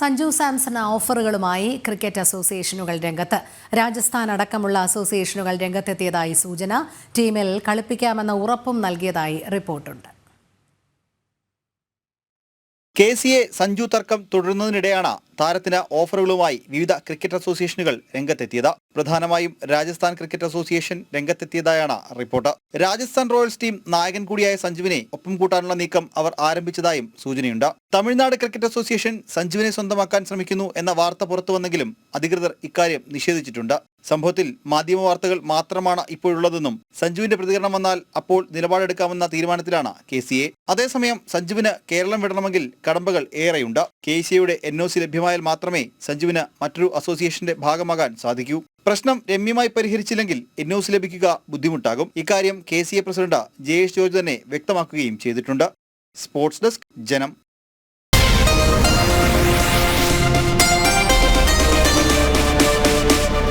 Sanju Samson ഓഫറുകളുമായി cricket അസോസിയേഷനുകൾ രംഗത്ത്. രാജസ്ഥാൻ അടക്കമുള്ള അസോസിയേഷനുകൾ രംഗത്തെത്തിയതായി സൂചന. ടീമിൽ കളിപ്പിക്കാമെന്ന ഉറപ്പും നൽകിയതായി റിപ്പോർട്ടുണ്ട്. KCA സഞ്ജു തർക്കം തുടരുന്നതിനിടെയാണ് താരത്തിന് ഓഫറുകളുമായി വിവിധ ക്രിക്കറ്റ് അസോസിയേഷനുകൾ രംഗത്തെത്തിയത്. പ്രധാനമായും രാജസ്ഥാൻ ക്രിക്കറ്റ് അസോസിയേഷൻ രംഗത്തെത്തിയതായാണ് റിപ്പോർട്ട്. രാജസ്ഥാൻ റോയൽസ് ടീം നായകൻ കൂടിയായ സഞ്ജുവിനെ ഒപ്പം കൂട്ടാനുള്ള നീക്കം അവർ ആരംഭിച്ചതായും സൂചനയുണ്ട്. തമിഴ്നാട് ക്രിക്കറ്റ് അസോസിയേഷൻ സഞ്ജുവിനെ സ്വന്തമാക്കാൻ ശ്രമിക്കുന്നു എന്ന വാർത്ത പുറത്തുവന്നെങ്കിലും അധികൃതർ ഇക്കാര്യം നിഷേധിച്ചിട്ടുണ്ട്. സംഭവത്തിൽ മാധ്യമ വാർത്തകൾ മാത്രമാണ് ഇപ്പോഴുള്ളതെന്നും സഞ്ജുവിന്റെ പ്രതികരണം വന്നാൽ അപ്പോൾ നിലപാടെടുക്കാമെന്ന തീരുമാനത്തിലാണ് KCA. അതേസമയം സഞ്ജുവിന് കേരളം വിടണമെങ്കിൽ കടമ്പകൾ ഏറെയുണ്ട്. KCAയുടെ NOC ലഭ്യമായാൽ മാത്രമേ സഞ്ജുവിന് മറ്റൊരു അസോസിയേഷന്റെ ഭാഗമാകാൻ സാധിക്കൂ. പ്രശ്നം രമ്യമായി പരിഹരിച്ചില്ലെങ്കിൽ NOC ലഭിക്കുക ബുദ്ധിമുട്ടാകും. ഇക്കാര്യം KCA പ്രസിഡന്റ് JS ജോർജ് തന്നെ വ്യക്തമാക്കുകയും ചെയ്തിട്ടുണ്ട്. സ്പോർട്സ് ഡെസ്ക്, ജനം.